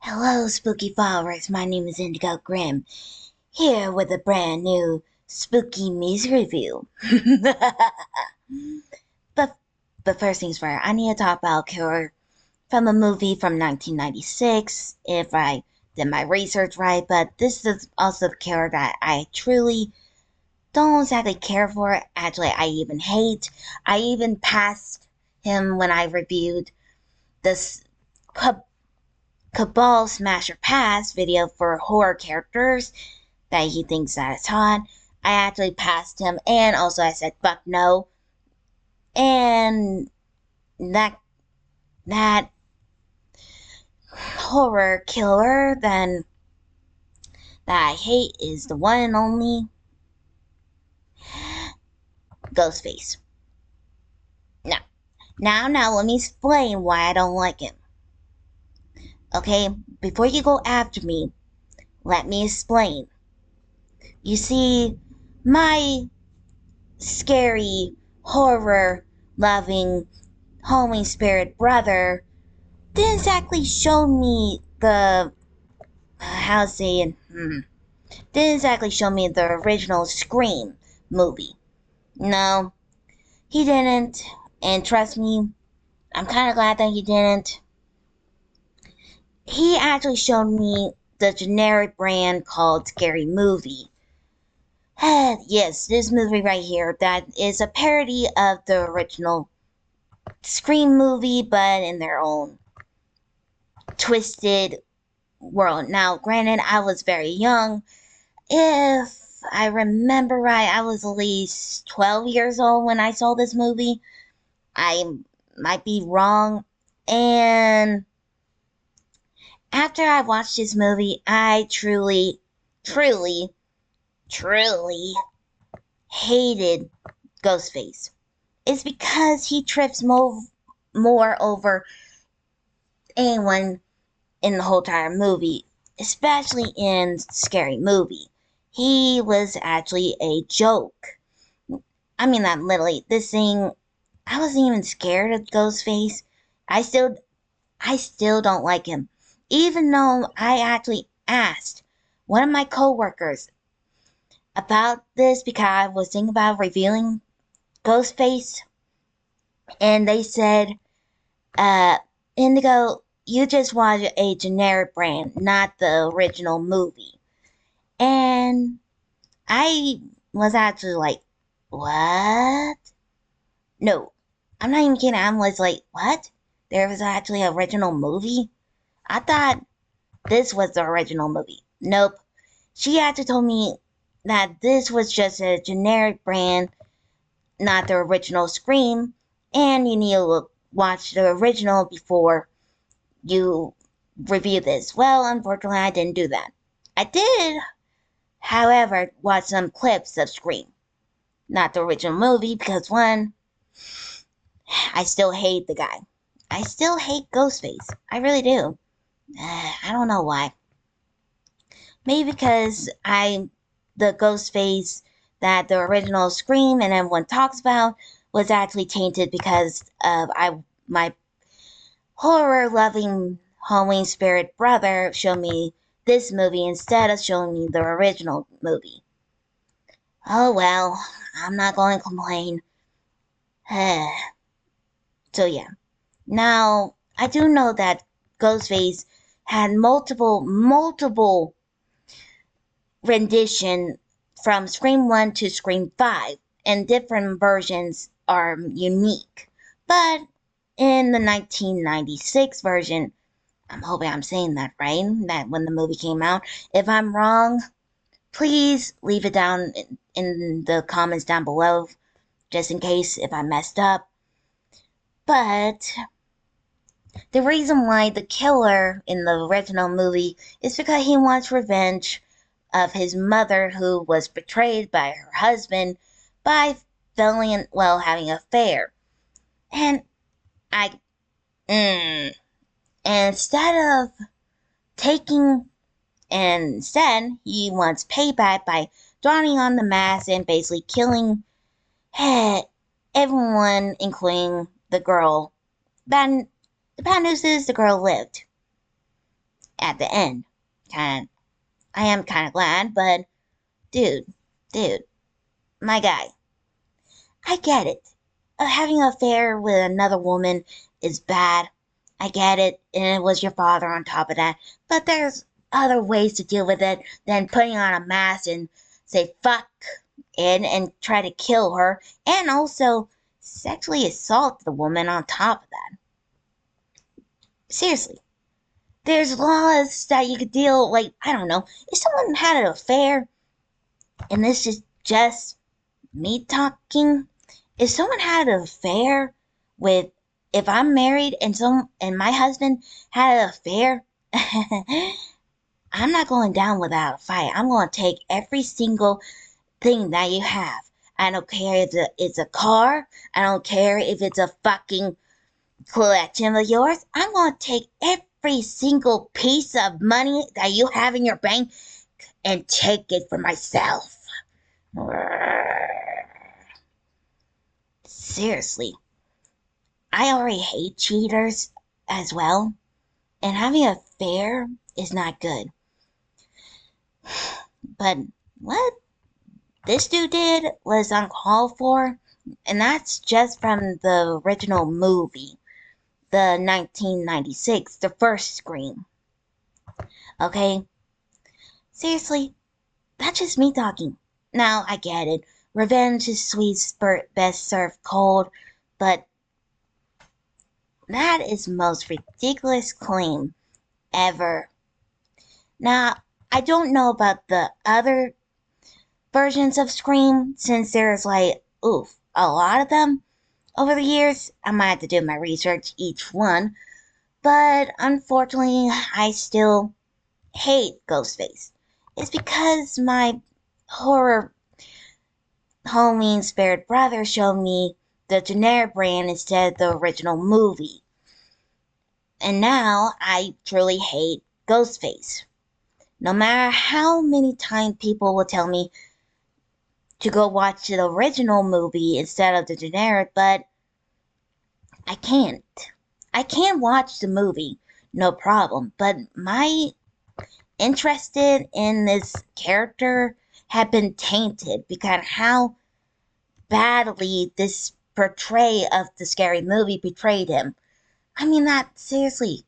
Hello, spooky followers. My name is Indigo Grimm, here with a brand new spooky music review. but but first things first, I need to talk about a killer from a movie from 1996, if I did my research right. But this is also the killer that I truly don't exactly care for. Actually, I even hate. I even passed him when I reviewed this Cabal Smasher Pass video for horror characters that he thinks that it's hot. I actually passed him, and also I said fuck no. And that horror killer then that I hate is the one and only Ghostface. Now, let me explain why I don't like him. Okay, before you go after me, let me explain. You see, my scary, horror loving homing spirit brother didn't exactly show me the how to say it didn't exactly show me the original Scream movie. No, he didn't, and trust me, I'm kind of glad that he didn't. He actually showed me the generic brand called Scary Movie. Yes, this movie right here that is a parody of the original Scream movie, but in their own twisted world. Now, granted, I was very young. If I remember right, I was at least 12 years old when I saw this movie. I might be wrong. And after I watched this movie, I truly, truly, truly hated Ghostface. It's because he trips more over anyone in the whole entire movie, especially in Scary Movie. He was actually a joke. I mean, not literally. This thing, I wasn't even scared of Ghostface. I still, I still don't like him. Even though I actually asked one of my coworkers about this because I was thinking about revealing Ghostface, and they said, uh, Indigo, you just watch a generic brand, not the original movie. And I was actually like, what? No, I'm not even kidding. I was like, what? There was actually an original movie? I thought this was the original movie. Nope. She actually told me that this was just a generic brand, not the original Scream, and you need to watch the original before you review this. Well, unfortunately, I didn't do that. I did, however, watch some clips of Scream, not the original movie, because one, I still hate the guy. I still hate Ghostface. I really do. I don't know why. Maybe because the Ghostface that the original Scream and everyone talks about was actually tainted because of my horror loving Halloween spirit brother showed me this movie instead of showing me the original movie. Oh well, I'm not going to complain. So yeah. Now, I do know that Ghostface had multiple rendition from Scream 1 to Scream 5, and different versions are unique. But in the 1996 version, I'm hoping I'm saying that right, that when the movie came out, if I'm wrong, please leave it down in the comments down below, just in case if I messed up. But the reason why the killer in the original movie is because he wants revenge of his mother who was betrayed by her husband by having an affair. And I, and instead of taking, and instead he wants payback by donning on the mask and basically killing everyone, including the girl. The bad news is the girl lived. at the end. I am kind of glad, but dude, my guy, I get it. Having an affair with another woman is bad. I get it, and it was your father on top of that. But there's other ways to deal with it than putting on a mask and say fuck and try to kill her, and also sexually assault the woman on top of that. Seriously. There's laws that you could deal, like, I don't know, if someone had an affair, and this is just me talking, if someone had an affair with, if I'm married and my husband had an affair, I'm not going down without a fight. I'm going to take every single thing that you have. I don't care if it's a car. I don't care if it's a fucking collection of yours. I'm going to take every single piece of money that you have in your bank and take it for myself. Seriously. I already hate cheaters as well, and having an affair is not good. But what this dude did was uncalled for, and that's just from the original movie, the 1996, the first Scream. Okay? Seriously, that's just me talking. Now, I get it. Revenge is sweet, best served cold, but that is the most ridiculous claim ever. Now, I don't know about the other versions of Scream, since there's a lot of them over the years. I might have to do my research each one, but unfortunately, I still hate Ghostface. It's because my horror Halloween spared brother showed me the generic brand instead of the original movie. And now I truly hate Ghostface. No matter how many times people will tell me to go watch the original movie instead of the generic, but I can't. I can watch the movie, no problem, but my interest in this character had been tainted because of how badly this portray of the scary movie betrayed him. I mean that seriously.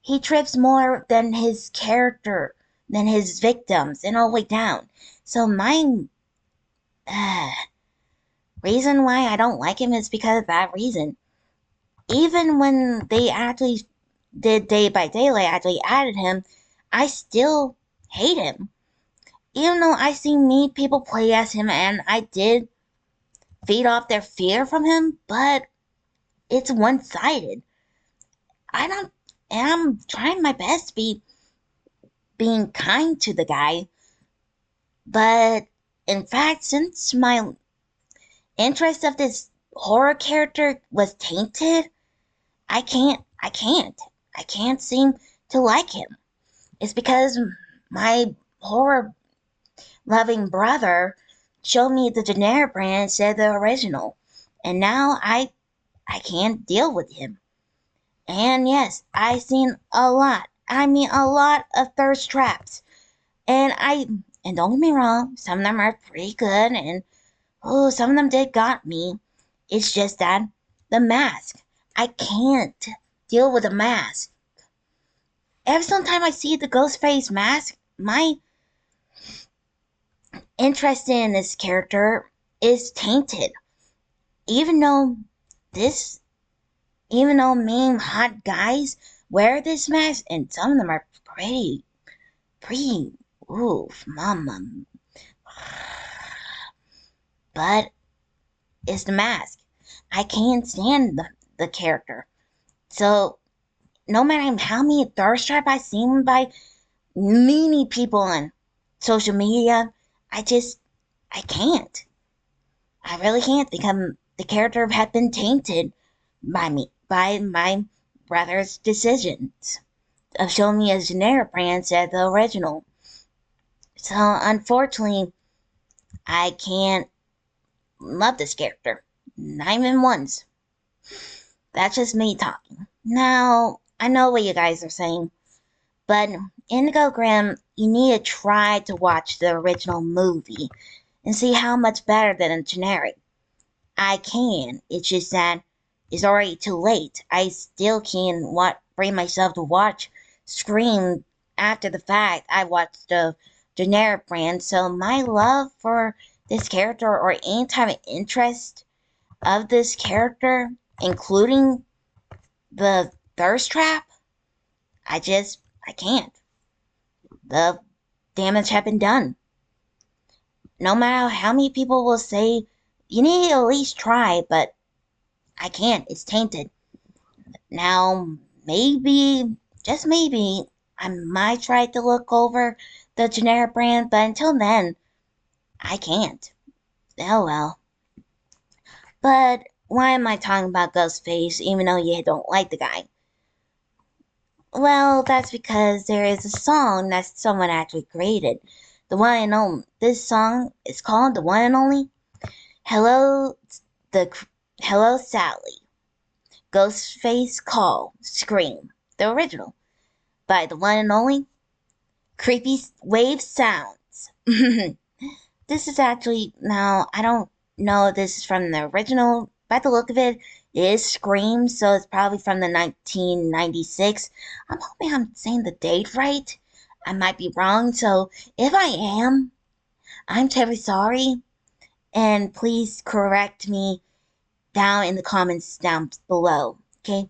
He trips more than his character, than his victims, and all the way down. So my reason why I don't like him is because of that reason. Even when they actually did Day by Daylight, actually added him, I still hate him. Even though I see people play as him and I did feed off their fear from him, but it's one-sided. I don't, and I'm trying my best to be being kind to the guy, but in fact, since my interest of this horror character was tainted, I can't seem to like him. It's because my horror loving brother showed me the generic brand instead of the original. And now I can't deal with him. And yes, I've seen a lot. I mean a lot of thirst traps. And don't get me wrong, some of them are pretty good and some of them did got me. It's just that the mask. I can't deal with a mask. Every single time I see the Ghostface mask, my interest in this character is tainted. Even though this, even though main hot guys wear this mask, and some of them are pretty, oof, mama. But it's the mask. I can't stand the character. So, no matter how many thirst trap I've seen by many people on social media, I can't. I really can't because the character had been tainted by my brother's decisions of showing me a generic brand instead of the original. So, unfortunately, I can't love this character. Not even once. That's just me talking. Now, I know what you guys are saying. But Indigo Grim, you need to try to watch the original movie and see how much better than a generic. I can. It's just that it's already too late. I still can't bring myself to watch Scream after the fact. I watched the generic brand, so my love for this character or any type of interest of this character, including the thirst trap, I can't. The damage had been done. No matter how many people will say, you need to at least try, but I can't. It's tainted. Now, maybe, just maybe, I might try to look over the generic brand, but until then, I can't. Oh well. But why am I talking about Ghostface even though you don't like the guy? Well, that's because there is a song that someone actually created. The one and only. This song is called The One and Only. Hello, the Hello Sally. Ghostface Call Scream. The original. By the one and only CreepWaves Sounds. This is actually, now, I don't know if this is from the original. By the look of it, it is Scream, so it's probably from the 1996. I'm hoping I'm saying the date right. I might be wrong, so if I am, I'm terribly sorry. And please correct me down in the comments down below, okay?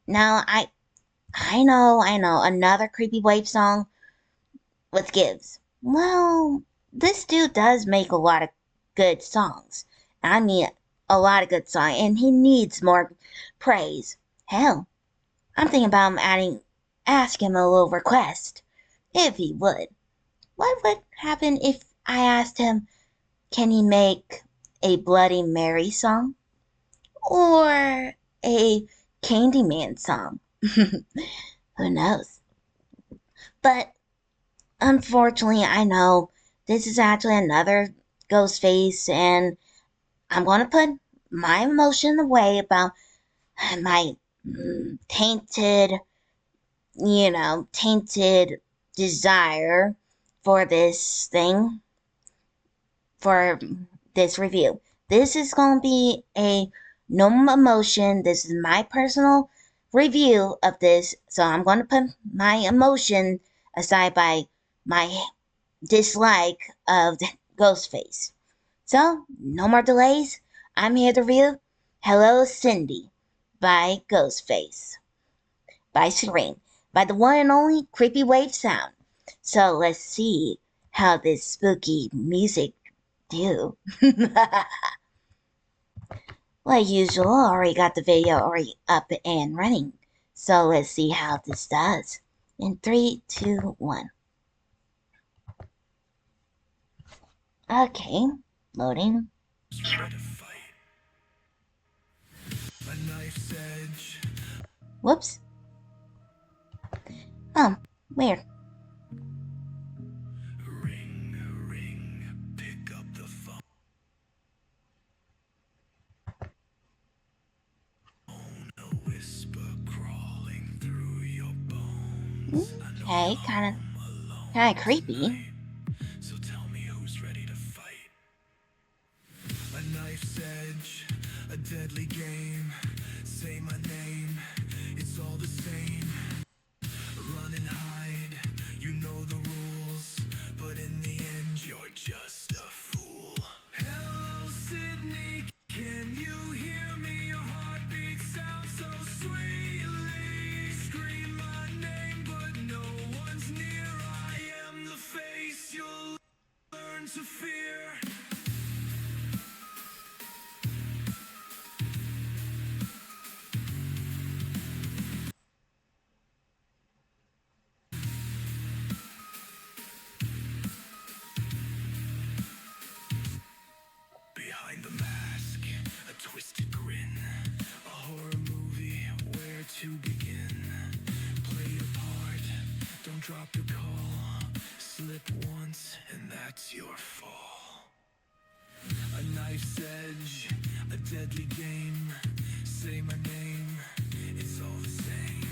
Now, I know, another Creepy Wave song with Gibbs. Well, this dude does make a lot of good songs. I mean, a lot of good songs, and he needs more praise. Hell, I'm thinking about ask him a little request, if he would. What would happen if I asked him, can he make a Bloody Mary song? Or a Candyman song? Who knows? But unfortunately, I know this is actually another Ghostface, and I'm going to put my emotion away about my tainted, tainted desire for this thing, for this review. This is going to be a no emotion. This is my personal review of this, so I'm going to put my emotion aside by my dislike of Ghostface. So, no more delays. I'm here to review Hello Cindy by Ghostface, by Scream, by the one and only Creepy Wave Sound. So let's see how this spooky music do. Like usual, I already got the video already up and running. So let's see how this does. In 3, 2, 1. Okay, loading. Whoops. Oh, weird. Ring, ring, pick up the phone. A whisper crawling through your bones. Okay, kind of creepy. Tonight, so tell me who's ready to fight. A knife's edge, a deadly game. Say my name, it's all the same. Run and hide, you know the rules, but in the end you're just a fool. Hello Sydney, can you hear me? Your heartbeat sounds so sweetly. Scream my name, but no one's near. I am the face you'll learn to fear. Behind the mask, a twisted grin, a horror movie, where to begin? Play your part, don't drop your call. Slip once, and that's your fall. A knife's edge, a deadly game. Say my name, it's all the same.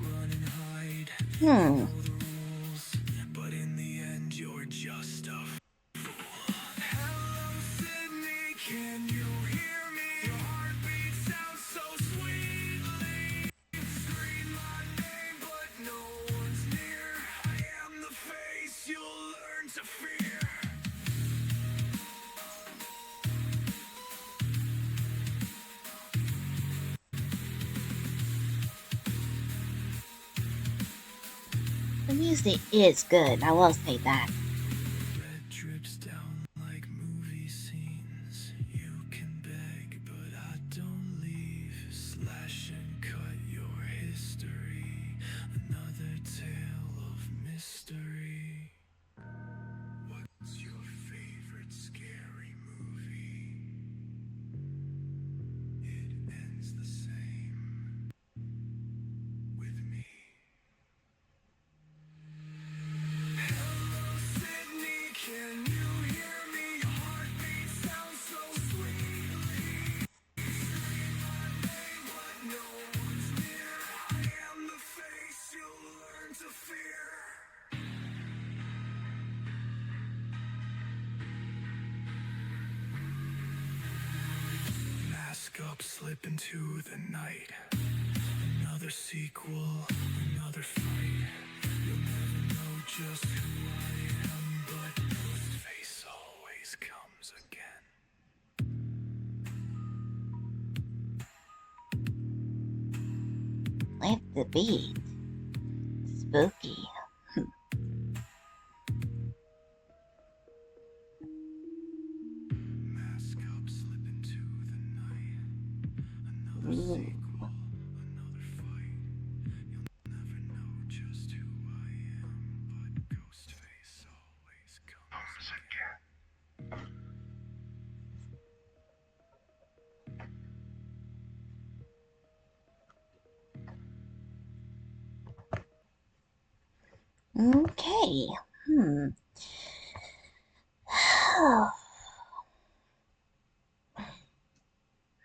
Run and hide, Hmm. Follow the rules, but in the end you're just a fool. Hello Sydney, can you hear me? Your heartbeat sounds so sweetly. Scream my name, but no one's near. I am the face you'll learn to fear. The music is good, I will say that. Red drips down like movie scenes. You can beg, but I don't leave. Slash and cut your history. Another tale of mystery. What's your favorite scary movie? It ends the same with me. Hello, Sydney, can you hear me? Your heartbeat sounds so sweetly. Scream my name, but no one's near. I am the face you'll learn to fear. Mask up, slip into the night. Another sequel, another fight. You'll never know just who I am, but Ghostface always comes again. Like the beat. Spooky. Mask up, slip into the night. Another sequel, another fight. You'll never know just who I am, but Ghostface always comes again. Okay. Hmm.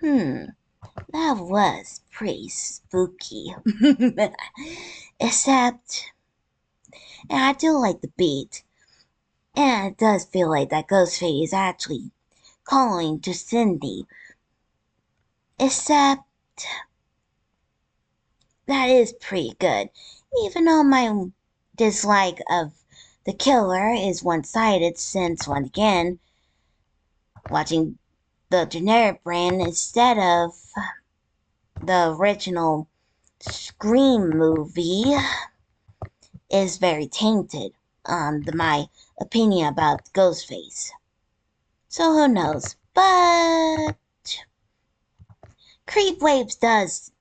Hmm. That was pretty spooky. Except, and I do like the beat. And it does feel like that Ghostface is actually calling to Cindy. Except, that is pretty good. Even though my dislike of the killer is one-sided since, once again, watching the generic brand instead of the original Scream movie is very tainted on my opinion about Ghostface. So who knows? But CreepWaves does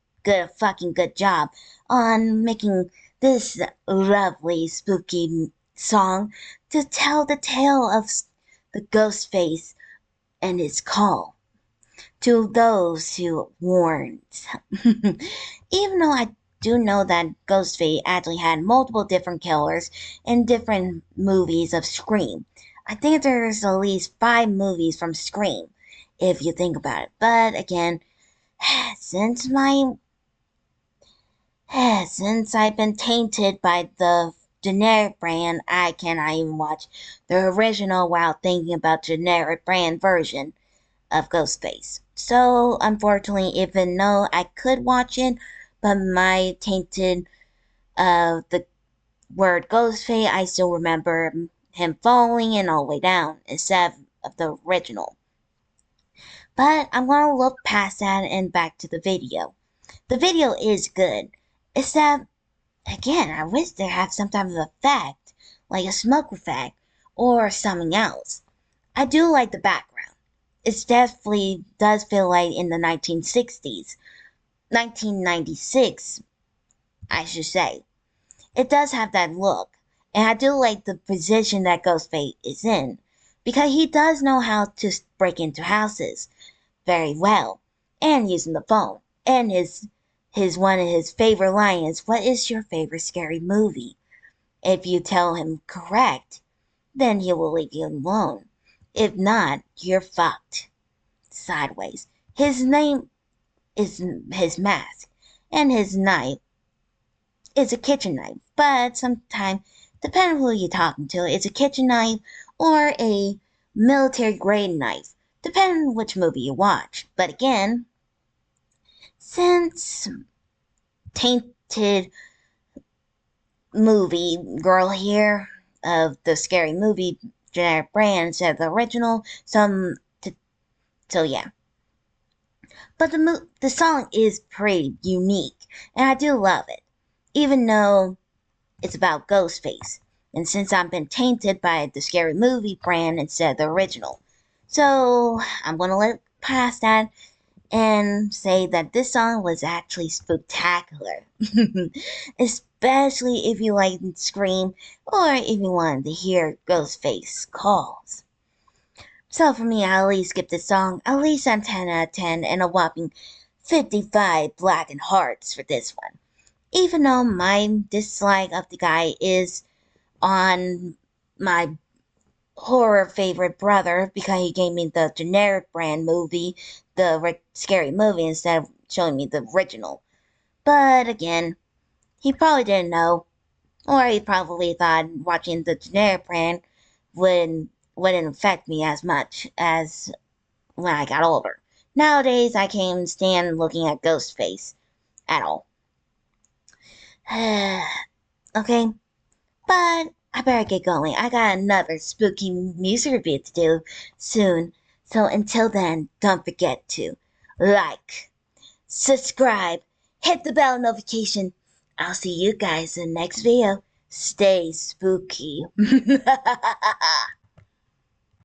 fucking good job on making this lovely spooky song to tell the tale of the Ghostface and his call to those who warned. Even though I do know that Ghostface actually had multiple different killers in different movies of Scream. I think there's at least 5 movies from Scream, if you think about it. But again, since my since I've been tainted by the generic brand, I cannot even watch the original while thinking about generic brand version of Ghostface. So unfortunately, even though I could watch it, but my tainted the word Ghostface, I still remember him falling and all the way down instead of the original. But I'm gonna look past that and back to the video. The video is good, except again, I wish they have some type of effect, like a smoke effect or something else. I do like the background. It definitely does feel like in the 1960s, 1996, I should say. It does have that look, and I do like the position that Ghostface is in, because he does know how to break into houses very well, and using the phone. And his one of his favorite lines is, "What is your favorite scary movie?" If you tell him correct, then he will leave you alone. If not, you're fucked. Sideways. His name is his mask, and his knife is a kitchen knife. But sometimes, depending who you're talking to, it's a kitchen knife or a military grade knife, depending on which movie you watch. But again, since tainted movie girl here of the scary movie generic brand instead of the original, so yeah. But the song is pretty unique, and I do love it, even though it's about Ghostface. And since I've been tainted by the scary movie brand instead of the original, so I'm gonna let past that and say that this song was actually spectacular. Especially if you like Scream or if you wanted to hear Ghostface calls. So for me, I at least give this song at least a 10 out of 10 and a whopping 55 blackened hearts for this one. Even though my dislike of the guy is on my horror favorite brother because he gave me the generic brand movie, the scary movie, instead of showing me the original. But again, he probably didn't know, or he probably thought watching the generic brand wouldn't affect me as much as when I got older. Nowadays, I can't even stand looking at Ghostface at all. Okay, but I better get going. I got another spooky music review to do soon. So until then, don't forget to like, subscribe, hit the bell notification. I'll see you guys in the next video. Stay spooky.